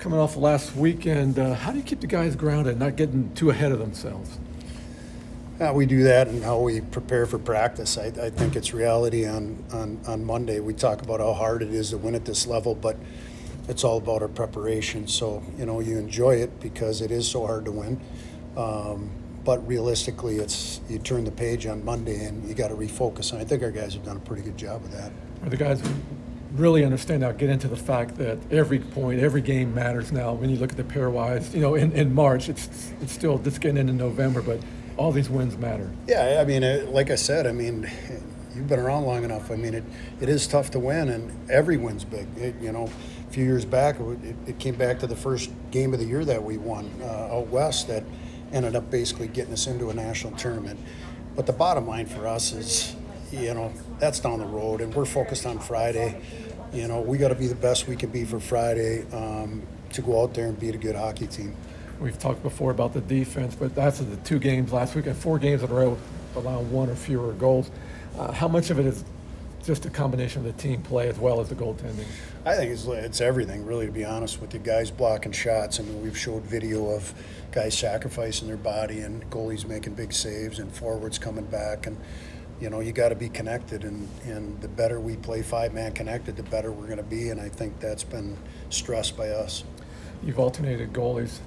Coming off last weekend, how do you keep the guys grounded, not getting too ahead of themselves? We do that and how we prepare for practice. I think it's reality on Monday. We talk about how hard it is to win at this level, but it's all about our preparation. So, you enjoy it because it is so hard to win. But realistically, you turn the page on Monday and you got to refocus. And I think our guys have done a pretty good job of that. Are the guys really understand now, get into the fact that every point, every game matters now? When you look at the pairwise, in March, it's still just getting into November, but all these wins matter. Yeah, like I said, you've been around long enough. It is tough to win, and every win's big. A few years back, it came back to the first game of the year that we won out west that ended up basically getting us into a national tournament. But the bottom line for us is, that's down the road, and we're focused on Friday. We got to be the best we can be for Friday to go out there and beat a good hockey team. We've talked before about the defense, but after the 2 games last week and 4 games in a row, allowing 1 or fewer goals, how much of it is just a combination of the team play as well as the goaltending? I think it's everything, really, to be honest with you. Guys blocking shots. We've showed video of guys sacrificing their body and goalies making big saves and forwards coming back. And, you got to be connected. And the better we play 5-man connected, the better we're going to be. And I think that's been stressed by us. You've alternated goalies.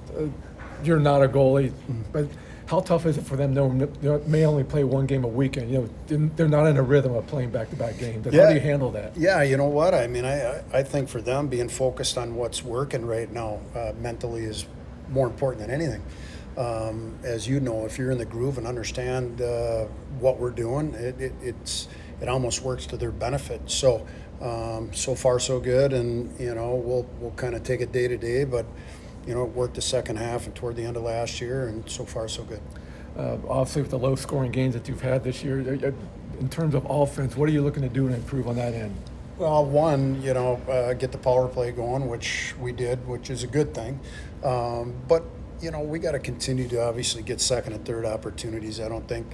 You're not a goalie, but how tough is it for them knowing they may only play 1 game a weekend? They're not in a rhythm of playing back-to-back games. How do you handle that? Yeah, you know what? I think for them, being focused on what's working right now mentally is more important than anything. As you know, if you're in the groove and understand what we're doing, it almost works to their benefit. So far so good, and we'll kind of take it day to day, but it worked the second half and toward the end of last year, and so far so good. Obviously, with the low scoring games that you've had this year, in terms of offense, what are you looking to do to improve on that end? Well, one, get the power play going, which we did, which is a good thing. But we got to continue to obviously get second and third opportunities. I don't think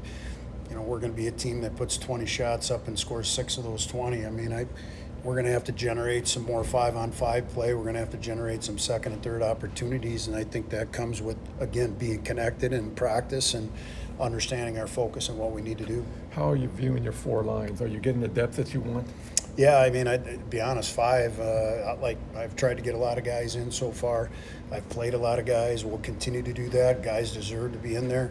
we're going to be a team that puts 20 shots up and scores 6 of those 20. We're going to have to generate some more 5-on-5 play. We're going to have to generate some second and third opportunities, and I think that comes with, again, being connected in practice and understanding our focus and what we need to do. How are you viewing your 4 lines? Are you getting the depth that you want? Yeah, I'd be honest, 5, I've tried to get a lot of guys in so far. I've played a lot of guys. We'll continue to do that. Guys deserve to be in there.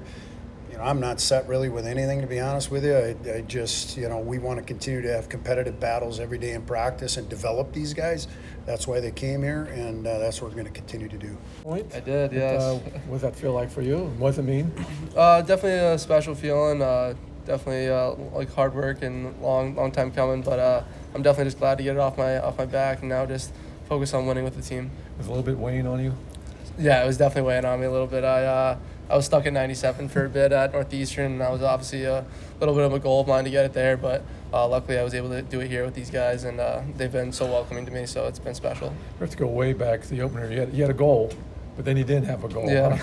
I'm not set really with anything, to be honest with you. I just, we want to continue to have competitive battles every day in practice and develop these guys. That's why they came here, and that's what we're going to continue to do. Point? I did, yes. What does that feel like for you? What does it mean? Definitely a special feeling. Definitely like hard work and long time coming, but I'm definitely just glad to get it off my back and now just focus on winning with the team. Was a little bit weighing on you? Yeah, it was definitely weighing on me a little bit. I was stuck at 97 for a bit at Northeastern, and that was obviously a little bit of a goal of mine to get it there, but luckily I was able to do it here with these guys, and they've been so welcoming to me, so it's been special. Let's go way back to the opener. You had a goal, but then you didn't have a goal. Yeah.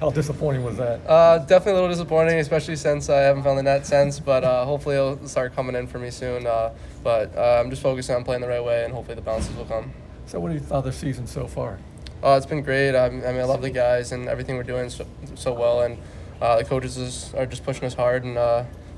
How disappointing was that? Definitely a little disappointing, especially since I haven't found the net since, but hopefully it'll start coming in for me soon. But I'm just focusing on playing the right way, and hopefully the bounces will come. So what do you thought of the season so far? It's been great. I love the guys and everything we're doing so well, and the coaches are just pushing us hard, and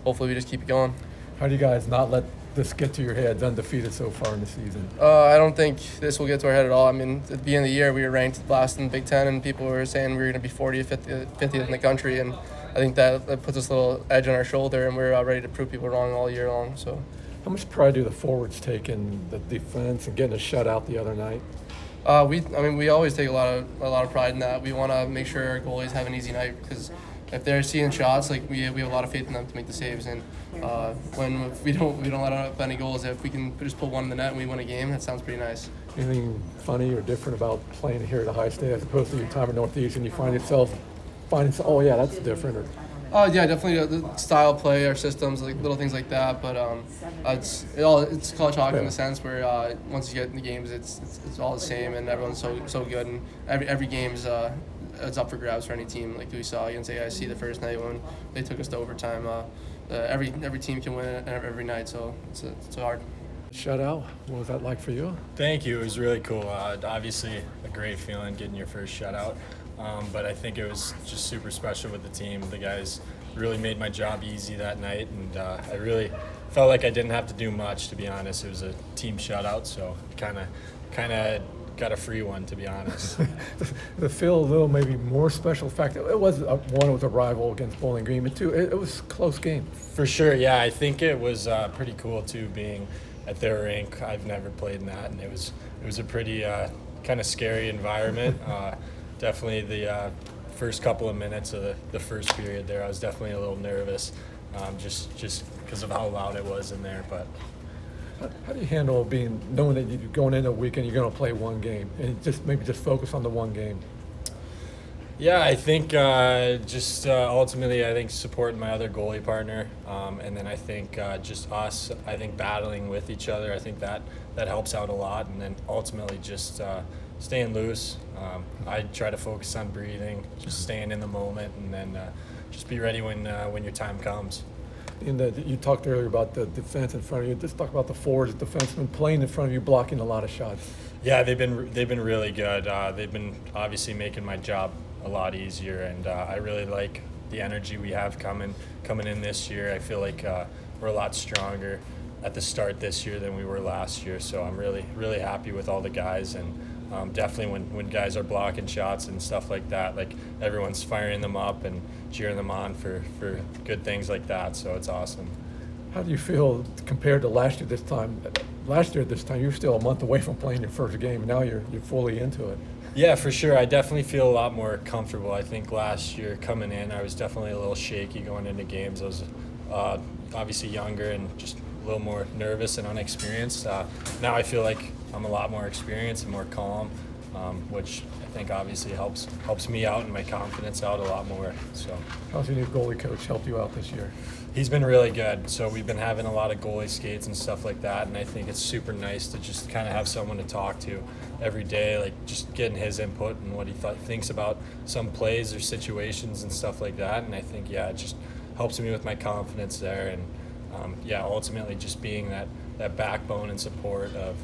hopefully we just keep it going. How do you guys not let this get to your heads, undefeated so far in the season? I don't think this will get to our head at all. At the beginning of the year, we were ranked last in the Big Ten, and people were saying we were going to be 40th, 50th in the country, and I think that puts us a little edge on our shoulder, and we're ready to prove people wrong all year long. So, how much pride do the forwards take in the defense and getting a shutout the other night? We always take a lot of pride in that. We want to make sure our goalies have an easy night because if they're seeing shots, we have a lot of faith in them to make the saves. And when we don't let up any goals, if we can just put one in the net and we win a game, that sounds pretty nice. Anything funny or different about playing here at Ohio State as opposed to your time at Northeastern? You find yourself oh yeah, that's different. Or Yeah, definitely the style of play, our systems, little things like that. But it's college hockey in the sense where once you get in the games, it's all the same, and everyone's so good, and every game's it's up for grabs for any team. Like we saw against AIC the first night when they took us to overtime. Every team can win every night, so it's hard. Shutout. What was that like for you? Thank you. It was really cool. Obviously, a great feeling getting your first shutout. But I think it was just super special with the team. The guys really made my job easy that night, and I really felt like I didn't have to do much, to be honest. It was a team shutout, so kind of got a free one, to be honest. The feel a little maybe more special fact that it was one was a rival against Bowling Green, but two it was a close game. For sure, yeah. I think it was pretty cool too, being at their rink. I've never played in that, and it was a pretty kind of scary environment. Definitely the first couple of minutes of the first period there, I was definitely a little nervous, just because of how loud it was in there. But How do you handle knowing that you're going into a weekend, you're going to play one game, and maybe just focus on the one game? yeah, I think ultimately, I think supporting my other goalie partner, and then I think just us, I think battling with each other, I think that helps out a lot, and then ultimately just staying loose. I try to focus on breathing, just staying in the moment, and then just be ready when your time comes. You talked earlier about the defense in front of you. Just talk about the forwards, defensemen playing in front of you, blocking a lot of shots. Yeah, they've been really good. They've been obviously making my job a lot easier, and I really like the energy we have coming in this year. I feel like we're a lot stronger at the start this year than we were last year. So I'm really happy with all the guys, and definitely when guys are blocking shots and stuff like that, like everyone's firing them up and cheering them on for good things like that. So it's awesome. How do you feel compared to last year? Last year at this time, you were still a month away from playing your first game. Now you're fully into it. Yeah, for sure. I definitely feel a lot more comfortable. I think last year coming in, I was definitely a little shaky going into games. I was obviously younger and just a little more nervous and unexperienced. Now I feel like I'm a lot more experienced and more calm, which I think obviously helps me out and my confidence out a lot more. So How's your new goalie coach helped you out this year? he's been really good. So we've been having a lot of goalie skates and stuff like that, and I think it's super nice to just kind of have someone to talk to every day, like just getting his input and what he thinks about some plays or situations and stuff like that. And I think, yeah, it just helps me with my confidence there. And yeah, ultimately just being that backbone and support of,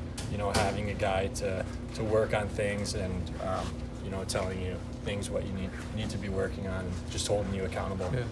having a guy to work on things and, telling you things what you need to be working on and just holding you accountable. Yeah.